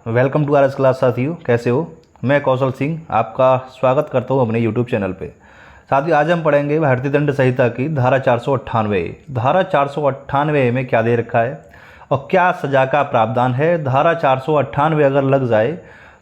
Welcome to are class. साथियों कैसे हो? मैं कौशल सिंह आपका स्वागत करता हूं अपने यूट्यूब चैनल पे। साथियों आज हम पढ़ेंगे भारतीय दंड संहिता की धारा 498। धारा 498 में क्या दे रखा है और क्या सजा का प्रावधान है। धारा 498 अगर लग जाए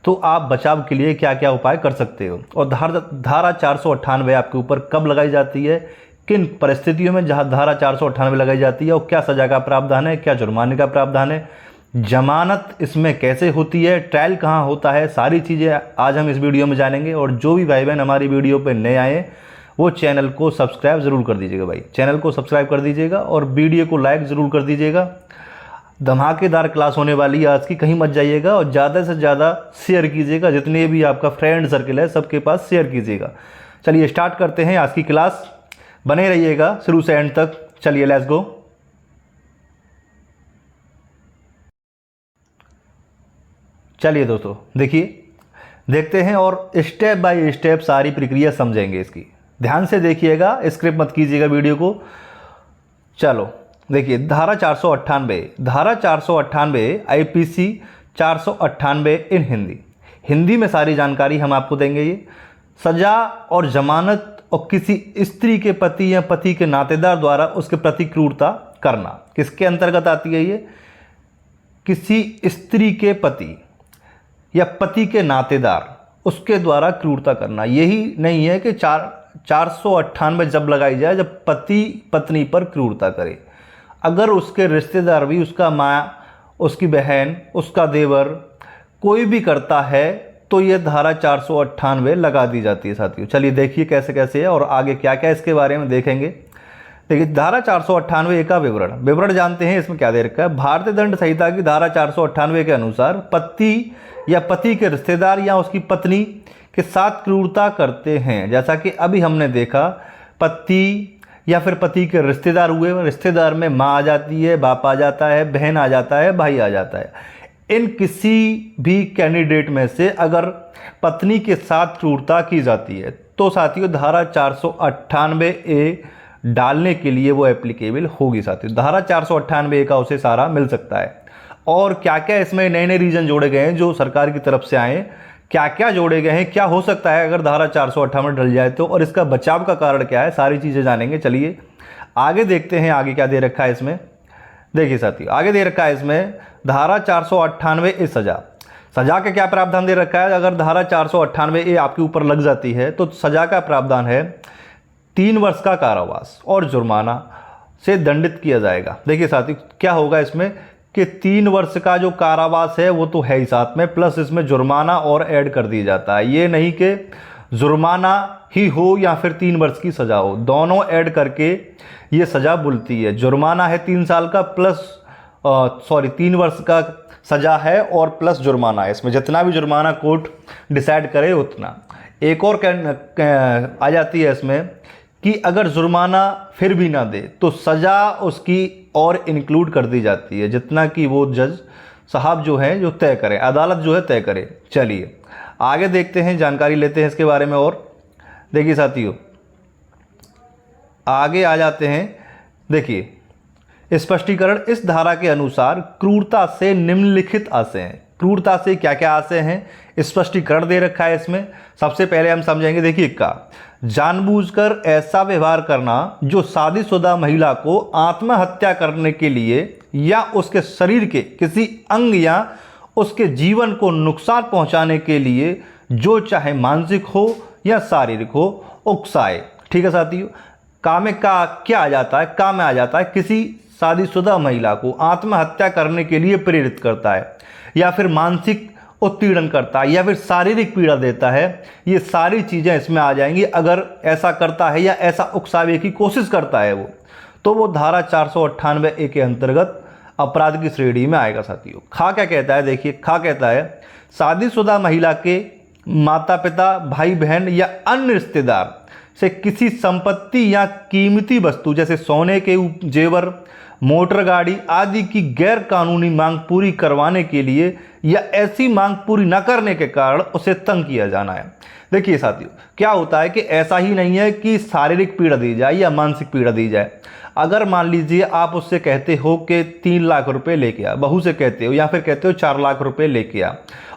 तो आप बचाव के लिए क्या क्या उपाय कर सकते हो, और धारा 498 आपके ऊपर कब लगाई जाती है, किन परिस्थितियों में जहाँ धारा 498 लगाई जाती है, और क्या सजा का प्रावधान है, क्या जुर्माने का प्रावधान है, जमानत इसमें कैसे होती है, ट्रायल कहाँ होता है, सारी चीज़ें आज हम इस वीडियो में जानेंगे। और जो भी भाई बहन हमारी वीडियो पर नए आए वो चैनल को सब्सक्राइब ज़रूर कर दीजिएगा। भाई चैनल को सब्सक्राइब कर दीजिएगा और वीडियो को लाइक ज़रूर कर दीजिएगा। धमाकेदार क्लास होने वाली है आज की, कहीं मत जाइएगा और ज़्यादा से ज़्यादा शेयर कीजिएगा। जितने भी आपका फ्रेंड सर्किल है सबके पास शेयर कीजिएगा। चलिए स्टार्ट करते हैं आज की क्लास। बने रहिएगा शुरू से एंड तक। चलिए लेट्स गो। चलिए दोस्तों देखते हैं और स्टेप बाय स्टेप सारी प्रक्रिया समझेंगे इसकी। ध्यान से देखिएगा, स्क्रिप्ट मत कीजिएगा वीडियो को। चलो देखिए धारा 498 आईपीसी 498 इन हिंदी में सारी जानकारी हम आपको देंगे। ये सजा और जमानत और किसी स्त्री के पति या पति के नातेदार द्वारा उसके प्रति क्रूरता करना किसके अंतर्गत आती है। ये किसी स्त्री के पति या पति के नातेदार उसके द्वारा क्रूरता करना। यही नहीं है कि 498 जब लगाई जाए जब पति पत्नी पर क्रूरता करे। अगर उसके रिश्तेदार भी, उसका माँ, उसकी बहन, उसका देवर कोई भी करता है तो ये धारा 498 लगा दी जाती है। साथियों चलिए देखिए कैसे कैसे है और आगे क्या क्या इसके बारे में देखेंगे। देखिए धारा 498 का विवरण जानते हैं। इसमें क्या दे रखा है। भारतीय दंड संहिता की धारा 498 के अनुसार पति या पति के रिश्तेदार या उसकी पत्नी के साथ क्रूरता करते हैं, जैसा कि अभी हमने देखा, पति या फिर पति के रिश्तेदार हुए। रिश्तेदार में माँ आ जाती है, बाप आ जाता है, बहन आ जाता है, भाई आ जाता है। इन किसी भी कैंडिडेट में से अगर पत्नी के साथ क्रूरता की जाती है तो साथियों धारा 498A डालने के लिए वो एप्लीकेबल होगी। साथियों धारा 498A का उसे सारा मिल सकता है। और क्या क्या इसमें नए नए रीजन जोड़े गए हैं जो सरकार की तरफ से आए, क्या क्या जोड़े गए हैं, क्या हो सकता है अगर धारा 498 डल जाए तो, और इसका बचाव का कारण क्या है, सारी चीज़ें जानेंगे। चलिए आगे देखते हैं आगे क्या दे रखा है इसमें। देखिए साथियों आगे दे रखा है इसमें धारा 498A सजा का क्या प्रावधान दे रखा है। अगर धारा 498A आपके ऊपर लग जाती है तो सजा का प्रावधान है 3 वर्ष का कारावास और जुर्माना से दंडित किया जाएगा। देखिए साथियों क्या होगा इसमें कि 3 वर्ष का जो कारावास है वो तो है ही साथ में, प्लस इसमें जुर्माना और ऐड कर दिया जाता है। ये नहीं कि जुर्माना ही हो या फिर 3 वर्ष की सज़ा हो, दोनों ऐड करके ये सज़ा बुलती है। जुर्माना है 3 साल का प्लस 3 वर्ष का सज़ा है और प्लस जुर्माना है। इसमें जितना भी जुर्माना कोर्ट डिसाइड करे उतना। एक और आ जाती है इसमें कि अगर जुर्माना फिर भी ना दे तो सज़ा उसकी और इंक्लूड कर दी जाती है, जितना कि वो जज साहब जो है जो तय करे, अदालत जो है तय करे। चलिए आगे देखते हैं, जानकारी लेते हैं इसके बारे में। और देखिए साथियों आगे आ जाते हैं। देखिए स्पष्टीकरण इस धारा के अनुसार क्रूरता से निम्नलिखित आशय हैं। क्रूरता से क्या क्या आशय हैं स्पष्टीकरण दे रखा है इसमें। सबसे पहले हम समझेंगे। देखिए का जानबूझकर ऐसा व्यवहार करना जो शादीशुदा महिला को आत्महत्या करने के लिए या उसके शरीर के किसी अंग या उसके जीवन को नुकसान पहुंचाने के लिए, जो चाहे मानसिक हो या शारीरिक हो, उकसाए। ठीक है साथियों, काम का क्या आ जाता है, काम में आ जाता है किसी शादीशुदा महिला को आत्महत्या करने के लिए प्रेरित करता है या फिर मानसिक उत्पीड़न करता है या फिर शारीरिक पीड़ा देता है। ये सारी चीज़ें इसमें आ जाएंगी। अगर ऐसा करता है या ऐसा उकसावे की कोशिश करता है वो, तो वो धारा 498A के अंतर्गत अपराध की श्रेणी में आएगा। साथियों खा क्या कहता है। देखिए खा कहता है शादीशुदा महिला के माता पिता, भाई बहन या अन्य रिश्तेदार से किसी संपत्ति या कीमती वस्तु जैसे सोने के जेवर, मोटर गाड़ी आदि की गैर कानूनी मांग पूरी करवाने के लिए या ऐसी मांग पूरी न करने के कारण उसे तंग किया जाना है। देखिए साथियों क्या होता है कि ऐसा ही नहीं है कि शारीरिक पीड़ा दी जाए या मानसिक पीड़ा दी जाए। अगर मान लीजिए आप उससे कहते हो कि 3 लाख रुपए लेके आ, बहू से कहते हो, या फिर कहते हो 4 लाख रुपए लेके आ,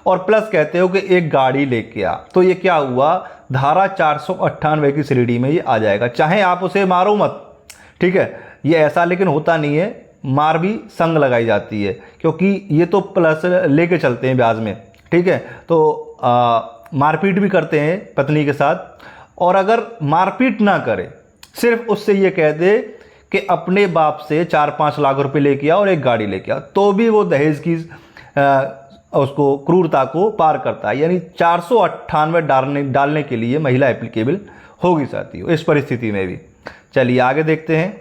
और प्लस कहते हो कि एक गाड़ी लेके आ, तो ये क्या हुआ, धारा 498 की श्रेणी में ये आ जाएगा। चाहे आप उसे मारो मत, ठीक है, ये ऐसा लेकिन होता नहीं है, मार भी संग लगाई जाती है, क्योंकि ये तो प्लस लेके चलते हैं ब्याज में, ठीक है। तो मारपीट भी करते हैं पत्नी के साथ, और अगर मारपीट ना करे, सिर्फ उससे ये कह दे कि अपने बाप से 4-5 लाख रुपए लेके आओ और एक गाड़ी लेके आओ, तो भी वो दहेज की उसको क्रूरता को पार करता है। यानी 498 डालने के लिए महिला एप्लीकेबल होगी साथियों इस परिस्थिति में भी। चलिए आगे देखते हैं।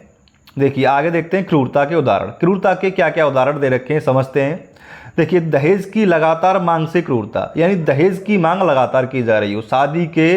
देखिए आगे देखते हैं क्रूरता के उदाहरण। क्रूरता के क्या क्या उदाहरण दे रखे हैं समझते हैं। देखिए, दहेज की लगातार मांग से क्रूरता, यानी दहेज की मांग लगातार की जा रही हो, शादी के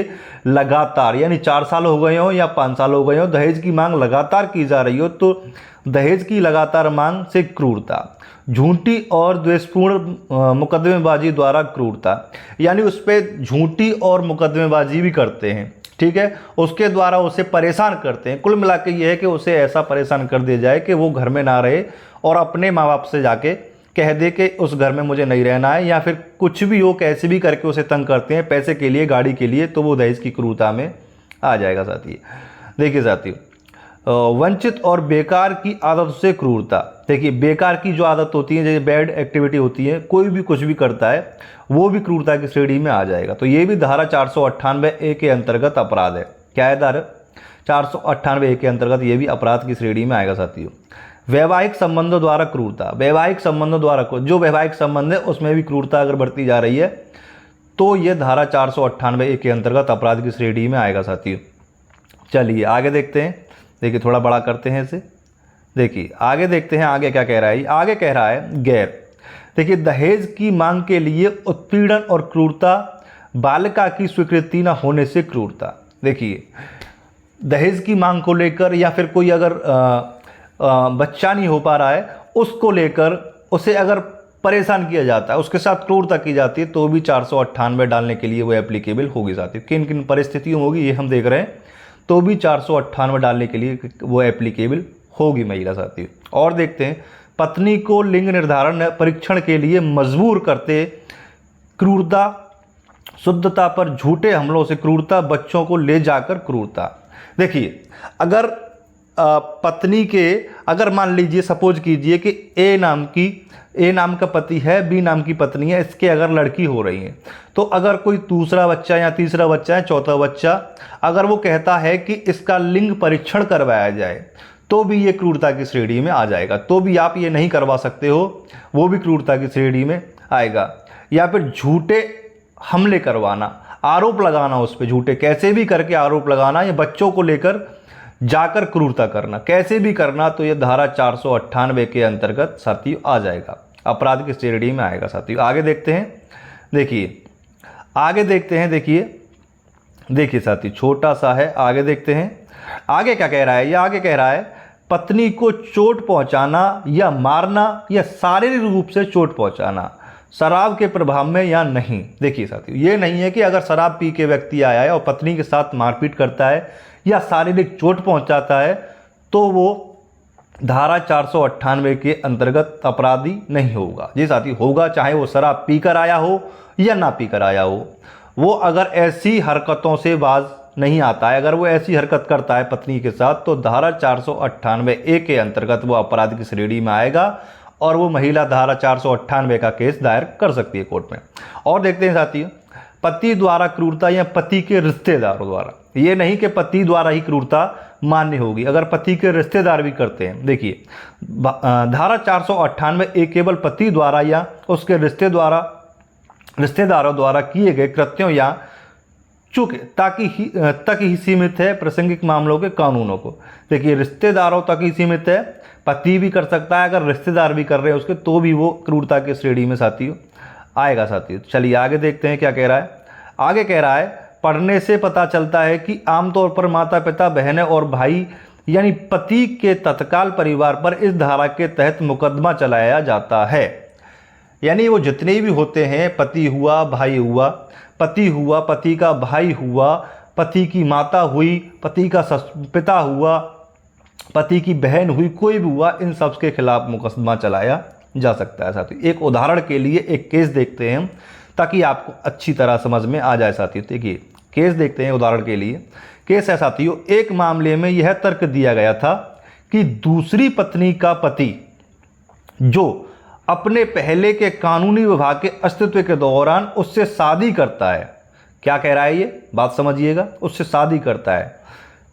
लगातार, यानी 4 साल हो गए हो या 5 साल हो गए हो, दहेज की मांग लगातार की जा रही हो, तो दहेज की लगातार मांग से क्रूरता। झूठी और द्वेषपूर्ण मुकदमेबाजी द्वारा क्रूरता, यानी उस पर झूठी और मुकदमेबाजी भी करते हैं, ठीक है, उसके द्वारा उसे परेशान करते हैं। कुल मिला के ये है कि उसे ऐसा परेशान कर दिया जाए कि वो घर में ना रहे और अपने माँ बाप से जाके कह दे कि उस घर में मुझे नहीं रहना है, या फिर कुछ भी हो, कैसे भी करके उसे तंग करते हैं पैसे के लिए, गाड़ी के लिए, तो वो दहेज की क्रूरता में आ जाएगा साथी। देखिए साथियों, वंचित और बेकार की आदत से क्रूरता। देखिए, बेकार की जो आदत होती है, जैसे बैड एक्टिविटी होती है, कोई भी कुछ भी करता है, वो भी क्रूरता की श्रेणी में आ जाएगा। तो ये भी धारा 498A के अंतर्गत अपराध है। क्या है धारा 498A के अंतर्गत, ये भी अपराध की श्रेणी में आएगा साथियों। वैवाहिक संबंधों द्वारा क्रूरता। वैवाहिक संबंधों द्वारा, जो वैवाहिक संबंध है उसमें भी क्रूरता अगर बढ़ती जा रही है, तो ये धारा 498A के अंतर्गत अपराध की श्रेणी में आएगा साथियों। चलिए आगे देखते हैं। देखिए, थोड़ा बड़ा करते हैं इसे। देखिए आगे देखते हैं, आगे क्या कह रहा है। आगे कह रहा है गैर। देखिए, दहेज की मांग के लिए उत्पीड़न और क्रूरता, बालिका की स्वीकृति न होने से क्रूरता। देखिए, दहेज की मांग को लेकर, या फिर कोई अगर बच्चा नहीं हो पा रहा है, उसको लेकर उसे अगर परेशान किया जाता है, उसके साथ क्रूरता की जाती है, तो भी 498 डालने के लिए वो एप्लीकेबल होगी साथी। किन किन परिस्थितियों में होगी ये हम देख रहे हैं, तो भी 498 डालने के लिए वो एप्लीकेबल होगी महिला साथी। और देखते हैं, पत्नी को लिंग निर्धारण परीक्षण के लिए मजबूर करते क्रूरता, शुद्धता पर झूठे हमलों से क्रूरता, बच्चों को ले जाकर क्रूरता। देखिए, अगर पत्नी के, अगर मान लीजिए सपोज कीजिए कि ए नाम का पति है, बी नाम की पत्नी है, इसके अगर लड़की हो रही है, तो अगर कोई दूसरा बच्चा या तीसरा बच्चा या चौथा बच्चा अगर वो कहता है कि इसका लिंग परीक्षण करवाया जाए, तो भी ये क्रूरता की श्रेणी में आ जाएगा। तो भी आप ये नहीं करवा सकते हो, वो भी क्रूरता की श्रेणी में आएगा। या फिर झूठे हमले करवाना, आरोप लगाना उस पर, झूठे कैसे भी करके आरोप लगाना, या बच्चों को लेकर जाकर क्रूरता करना, कैसे भी करना, तो ये धारा 498 के अंतर्गत साथियों आ जाएगा, अपराध की श्रेणी में आएगा साथियों। आगे देखते हैं। देखिए आगे देखते हैं। देखिए साथियों, छोटा सा है, आगे देखते हैं। आगे क्या कह रहा है, ये आगे कह रहा है, पत्नी को चोट पहुंचाना या मारना या शारीरिक रूप से चोट पहुंचाना, शराब के प्रभाव में या नहीं। देखिए साथियों, ये नहीं है कि अगर शराब पी के व्यक्ति आया है और पत्नी के साथ मारपीट करता है या शारीरिक चोट पहुंचाता है, तो वो धारा 498 के अंतर्गत अपराधी नहीं होगा। जी साथी, होगा चाहे वो शराब पीकर आया हो या ना पीकर आया हो। वो अगर ऐसी हरकतों से बाज नहीं आता है, अगर वो ऐसी हरकत करता है पत्नी के साथ, तो धारा 498A के अंतर्गत वो अपराध की श्रेणी में आएगा और वो महिला धारा 498 का केस दायर कर सकती है कोर्ट में। और देखते हैं साथियों, पति द्वारा क्रूरता या पति के रिश्तेदारों द्वारा। ये नहीं कि पति द्वारा ही क्रूरता मान्य होगी, अगर पति के रिश्तेदार भी करते हैं। देखिए, धारा 498A केवल पति द्वारा या उसके रिश्तेदारों द्वारा किए गए कृत्यों या चूक तक ही सीमित है प्रासंगिक मामलों के कानूनों को। देखिए, रिश्तेदारों तक ही सीमित है, पति भी कर सकता है, अगर रिश्तेदार भी कर रहे हैं उसके, तो भी वो क्रूरता की श्रेणी में साथियों आएगा साथियों। चलिए आगे देखते हैं क्या कह रहा है। आगे कह रहा है, पढ़ने से पता चलता है कि आमतौर पर माता पिता, बहनें और भाई यानी पति के तत्काल परिवार पर इस धारा के तहत मुकदमा चलाया जाता है। यानी वो जितने भी होते हैं, पति हुआ, भाई हुआ, पति हुआ, पति का भाई हुआ, पति की माता हुई, पति का पिता हुआ, पति की बहन हुई, कोई भी हुआ, इन सब के खिलाफ मुकदमा चलाया जा सकता है साथियों। एक उदाहरण के लिए एक केस देखते हैं ताकि आपको अच्छी तरह समझ में आ जाए साथियों। देखिए केस देखते हैं उदाहरण के लिए। केस है साथियों, एक मामले में यह तर्क दिया गया था कि दूसरी पत्नी का पति जो अपने पहले के कानूनी विवाह के अस्तित्व के दौरान उससे शादी करता है, क्या कह रहा है ये बात समझिएगा, उससे शादी करता है।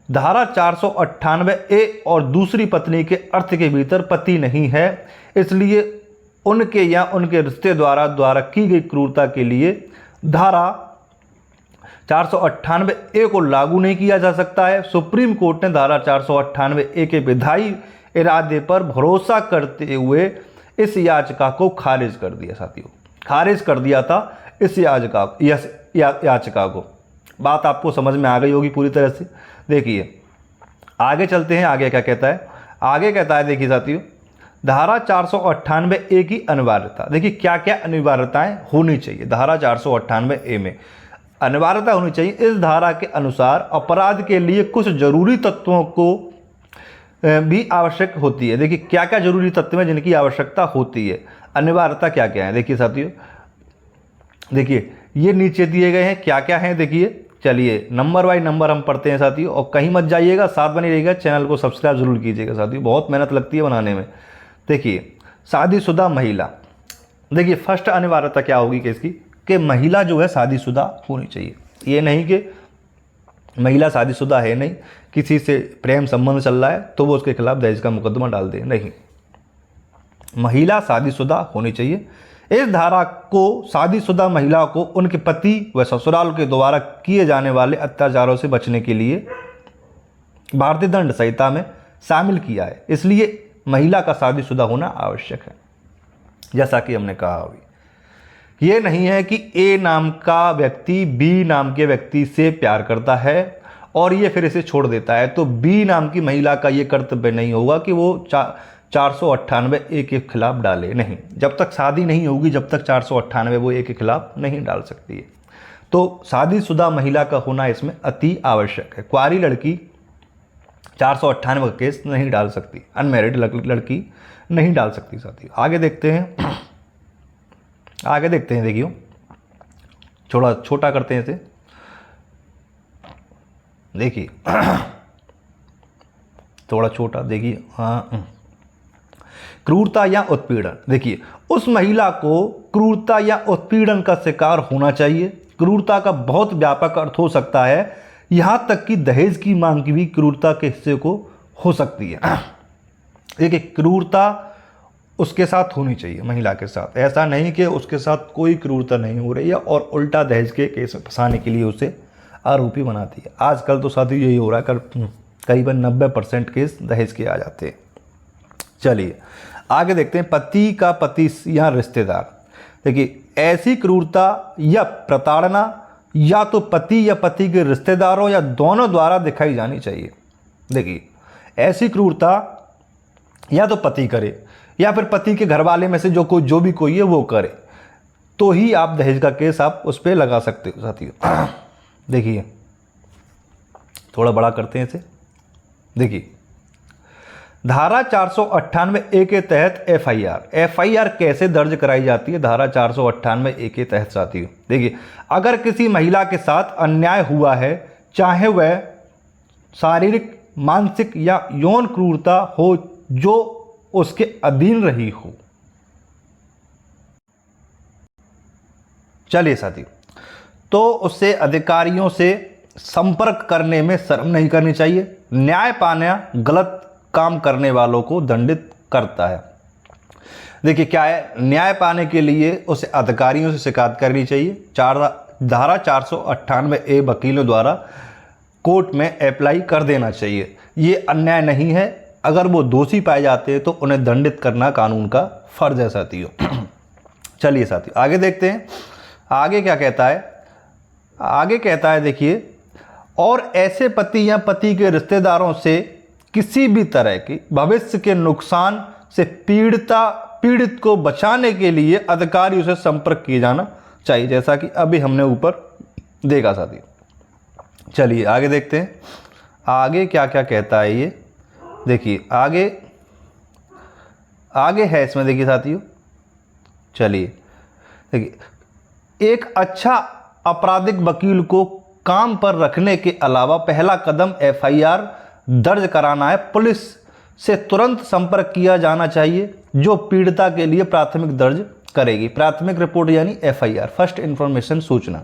धारा 498A और दूसरी पत्नी के अर्थ के भीतर पति नहीं है, इसलिए उनके या उनके रिश्ते द्वारा की गई क्रूरता के लिए धारा 498A को लागू नहीं किया जा सकता है। सुप्रीम कोर्ट ने धारा 498A के विधायी इरादे पर भरोसा करते हुए इस याचिका को खारिज कर दिया साथियों, खारिज कर दिया था इस याचिका को। बात आपको समझ में आ गई होगी पूरी तरह से। देखिए आगे चलते हैं, आगे क्या कहता है। आगे कहता है देखिए साथियों, धारा 498A की अनिवार्यता। देखिए क्या क्या अनिवार्यताएं होनी चाहिए धारा 498A में। अनिवार्यता होनी चाहिए, इस धारा के अनुसार अपराध के लिए कुछ जरूरी तत्वों को भी आवश्यक होती है। देखिए क्या क्या जरूरी तत्व हैं जिनकी आवश्यकता होती है, अनिवार्यता क्या क्या है। देखिए साथियों, देखिए ये नीचे दिए गए हैं क्या क्या हैं। देखिए चलिए नंबर बाय नंबर हम पढ़ते हैं साथियों, और कहीं मत जाइएगा, साथ बने रहिएगा, चैनल को सब्सक्राइब जरूर कीजिएगा साथियों, बहुत मेहनत लगती है बनाने में। देखिए शादीशुदा महिला, देखिए फर्स्ट अनिवार्यता क्या होगी इसकी, कि महिला जो है शादीशुदा होनी चाहिए। ये नहीं कि महिला शादीशुदा है नहीं, किसी से प्रेम संबंध चल रहा है तो वो उसके खिलाफ दहेज का मुकदमा डाल दे, नहीं, महिला शादीशुदा होनी चाहिए। इस धारा को शादीशुदा महिला को उनके पति व ससुराल के द्वारा किए जाने वाले अत्याचारों से बचने के लिए भारतीय दंड संहिता में शामिल किया है, इसलिए महिला का शादीशुदा होना आवश्यक है। जैसा कि हमने कहा अभी, ये नहीं है कि ए नाम का व्यक्ति बी नाम के व्यक्ति से प्यार करता है और ये फिर इसे छोड़ देता है, तो बी नाम की महिला का ये कर्तव्य नहीं होगा कि वो 498A के खिलाफ डाले, नहीं, जब तक शादी नहीं होगी जब तक 498 वो ए के खिलाफ नहीं डाल सकती है। तो शादीशुदा महिला का होना इसमें अति आवश्यक है। कुंवारी लड़की 498 का केस नहीं डाल सकती, अनमैरिड लड़की नहीं डाल सकती साथियों। आगे देखते हैं, आगे देखते हैं। देखियो थोड़ा छोटा करते हैं इसे, देखिए थोड़ा छोटा, देखिए हाँ, क्रूरता या उत्पीड़न। देखिए उस महिला को क्रूरता या उत्पीड़न का शिकार होना चाहिए। क्रूरता का बहुत व्यापक अर्थ हो सकता है, यहाँ तक कि दहेज की मांग की भी क्रूरता के हिस्से को हो सकती है। देखिए क्रूरता उसके साथ होनी चाहिए, महिला के साथ, ऐसा नहीं कि उसके साथ कोई क्रूरता नहीं हो रही है और उल्टा दहेज के केस फंसाने के लिए उसे आरोपी बनाती है। आजकल तो साथियों यही हो रहा है, करीबन 90% केस दहेज के आ जाते हैं। चलिए आगे देखते हैं, पति का पति या रिश्तेदार। देखिए ऐसी क्रूरता या प्रताड़ना या तो पति या पति के रिश्तेदारों या दोनों द्वारा दिखाई जानी चाहिए। देखिए ऐसी क्रूरता या तो पति करे या फिर पति के घर वाले में से जो भी कोई है वो करे, तो ही आप दहेज का केस आप उस पर लगा सकते हो साथियों। देखिए थोड़ा बड़ा करते हैं इसे। देखिए धारा 498A के तहत एफआईआर कैसे दर्ज कराई जाती है, धारा 498A के तहत साथियों। देखिए अगर किसी महिला के साथ अन्याय हुआ है, चाहे वह शारीरिक, मानसिक या यौन क्रूरता हो जो उसके अधीन रही हो। चलिए साथियों, तो उससे अधिकारियों से संपर्क करने में शर्म नहीं करनी चाहिए। न्याय पाना गलत काम करने वालों को दंडित करता है। देखिए क्या है, न्याय पाने के लिए उसे अधिकारियों से शिकायत करनी चाहिए। धारा 498A वकीलों द्वारा कोर्ट में अप्लाई कर देना चाहिए। ये अन्याय नहीं है, अगर वो दोषी पाए जाते हैं तो उन्हें दंडित करना कानून का फर्ज है साथियों। चलिए साथियों आगे देखते हैं, आगे क्या कहता है। आगे कहता है देखिए, और ऐसे पति या पति के रिश्तेदारों से किसी भी तरह की भविष्य के नुकसान से पीड़ित को बचाने के लिए अधिकारियों से संपर्क किया जाना चाहिए, जैसा कि अभी हमने ऊपर देखा साथियों। चलिए आगे देखते हैं, आगे क्या क्या कहता है ये। देखिए आगे आगे है इसमें, देखिए साथियों, चलिए देखिए, एक अच्छा आपराधिक वकील को काम पर रखने के अलावा पहला कदम एफआईआर दर्ज कराना है। पुलिस से तुरंत संपर्क किया जाना चाहिए जो पीड़िता के लिए प्राथमिक दर्ज करेगी। प्राथमिक रिपोर्ट यानी एफआईआर, फर्स्ट इन्फॉर्मेशन, सूचना।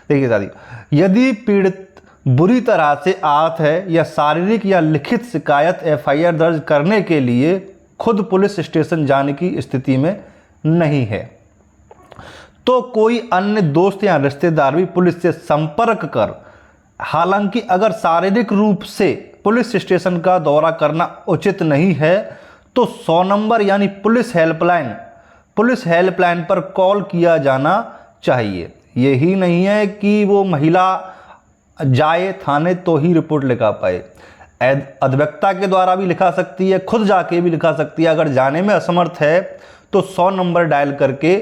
देखिए साथियों, यदि पीड़ित बुरी तरह से आहत है या शारीरिक या लिखित शिकायत एफआईआर दर्ज करने के लिए खुद पुलिस स्टेशन जाने की स्थिति में नहीं है तो कोई अन्य दोस्त या रिश्तेदार भी पुलिस से संपर्क कर, हालांकि अगर शारीरिक रूप से पुलिस स्टेशन का दौरा करना उचित नहीं है तो 100 नंबर यानी पुलिस हेल्पलाइन पर कॉल किया जाना चाहिए। यही नहीं है कि वो महिला जाए थाने तो ही रिपोर्ट लिखा पाए, अधिवक्ता के द्वारा भी लिखा सकती है, खुद जाके भी लिखा सकती है। अगर जाने में असमर्थ है तो 100 नंबर डायल करके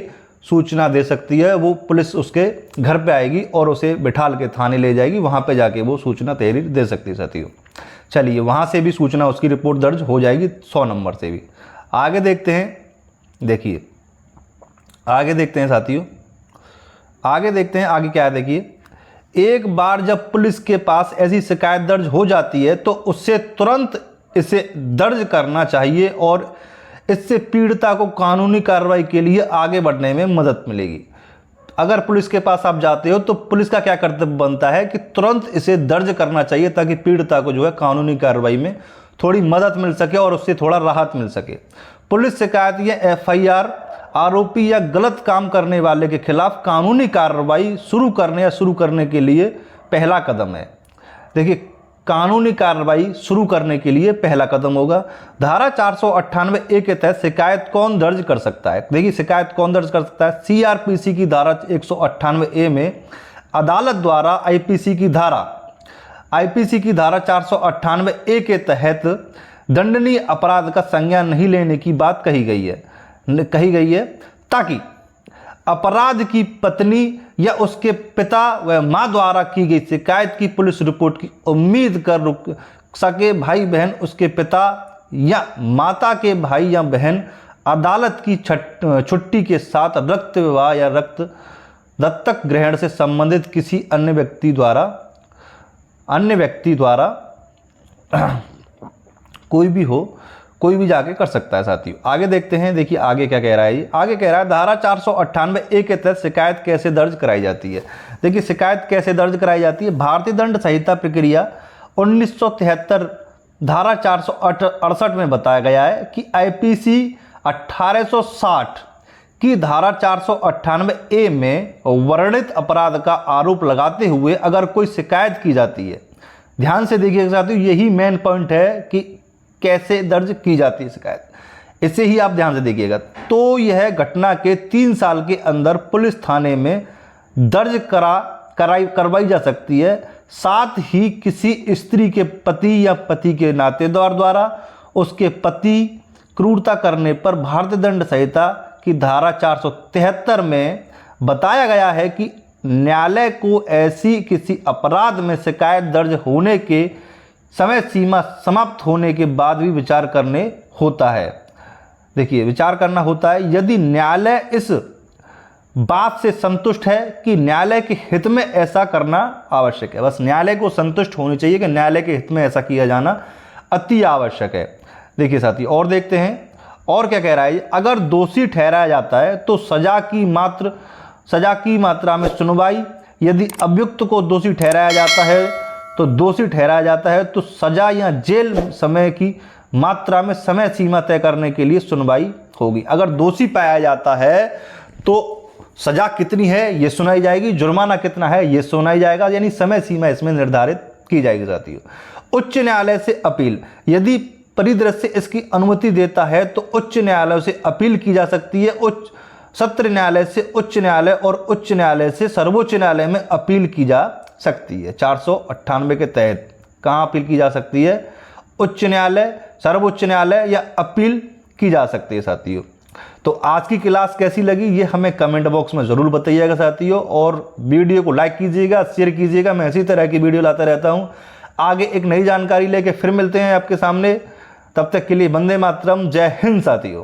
सूचना दे सकती है। वो पुलिस उसके घर पे आएगी और उसे बिठाल के थाने ले जाएगी, वहाँ पे जाके वो सूचना तहरीर दे सकती है साथियों। चलिए, वहाँ से भी सूचना, उसकी रिपोर्ट दर्ज हो जाएगी 100 नंबर से भी। आगे देखते हैं, देखिए आगे देखते हैं साथियों, आगे देखते हैं आगे क्या है। देखिए, एक बार जब पुलिस के पास ऐसी शिकायत दर्ज हो जाती है तो उससे तुरंत इसे दर्ज करना चाहिए और इससे पीड़िता को कानूनी कार्रवाई के लिए आगे बढ़ने में मदद मिलेगी। अगर पुलिस के पास आप जाते हो तो पुलिस का क्या कर्तव्य बनता है कि तुरंत इसे दर्ज करना चाहिए ताकि पीड़िता को जो है कानूनी कार्रवाई में थोड़ी मदद मिल सके और उससे थोड़ा राहत मिल सके। पुलिस शिकायत या एफआईआर आरोपी या गलत काम करने वाले के खिलाफ कानूनी कार्रवाई शुरू करने के लिए पहला कदम है। देखिए, कानूनी कार्रवाई शुरू करने के लिए पहला कदम होगा। धारा 498A के तहत शिकायत कौन दर्ज कर सकता है? देखिए, शिकायत कौन दर्ज कर सकता है? सीआरपीसी की धारा 198A में अदालत द्वारा आईपीसी की धारा 498A के तहत दंडनीय अपराध का संज्ञान नहीं लेने की बात कही गई है ताकि अपराध की पत्नी या उसके पिता व मां द्वारा की गई शिकायत की पुलिस रिपोर्ट की उम्मीद कर रुक सके भाई बहन, उसके पिता या माता के भाई या बहन अदालत की छुट्टी के साथ रक्त विवाह या दत्तक ग्रहण से संबंधित किसी अन्य व्यक्ति द्वारा कोई भी जाके कर सकता है साथियों। आगे देखते हैं, देखिए आगे क्या कह रहा है। आगे कह रहा है धारा 498A के तहत शिकायत कैसे दर्ज कराई जाती है। देखिए, शिकायत कैसे दर्ज कराई जाती है। भारतीय दंड संहिता प्रक्रिया 1973 धारा 468 में बताया गया है कि आईपीसी 1860 की धारा 498A में वर्णित अपराध का आरोप लगाते हुए अगर कोई शिकायत की जाती है, ध्यान से देखिएगा साथियों, यही मेन पॉइंट है कि कैसे दर्ज की जाती है शिकायत, इसे ही आप ध्यान से देखिएगा। तो यह घटना के 3 साल के अंदर पुलिस थाने में दर्ज करवाई जा सकती है। साथ ही किसी स्त्री के पति या पति के नातेदार द्वारा उसके पति क्रूरता करने पर भारतीय दंड संहिता की धारा 473 में बताया गया है कि न्यायालय को ऐसी किसी अपराध में शिकायत दर्ज होने के समय सीमा समाप्त होने के बाद भी विचार करने होता है। देखिए, विचार करना होता है यदि न्यायालय इस बात से संतुष्ट है कि न्यायालय के हित में ऐसा करना आवश्यक है। बस न्यायालय को संतुष्ट होनी चाहिए कि न्यायालय के हित में ऐसा किया जाना अति आवश्यक है। देखिए साथी, और देखते हैं और क्या कह रहा है। अगर दोषी ठहराया जाता है तो सजा की मात्रा में सुनवाई, यदि अभियुक्त को दोषी ठहराया जाता है तो सजा या जेल समय की मात्रा में समय सीमा तय करने के लिए सुनवाई होगी। अगर दोषी पाया जाता है तो सजा कितनी है ये सुनाई जाएगी, जुर्माना कितना है ये सुनाई जाएगा, यानी समय सीमा इसमें निर्धारित की जाएगी साथियों। उच्च न्यायालय से अपील, यदि परिदृश्य इसकी अनुमति देता है तो उच्च न्यायालय से अपील की जा सकती है। उच्च सत्र न्यायालय से उच्च न्यायालय और उच्च न्यायालय से सर्वोच्च न्यायालय में अपील की जा सकती है। 498 के तहत कहाँ अपील की जा सकती है? उच्च न्यायालय, सर्वोच्च न्यायालय या अपील की जा सकती है साथियों। तो आज की क्लास कैसी लगी ये हमें कमेंट बॉक्स में ज़रूर बताइएगा साथियों, और वीडियो को लाइक कीजिएगा, शेयर कीजिएगा। मैं इसी तरह की वीडियो लाता रहता हूँ। आगे एक नई जानकारी लेके फिर मिलते हैं आपके सामने। तब तक के लिए वंदे मातरम, जय हिंद साथियों।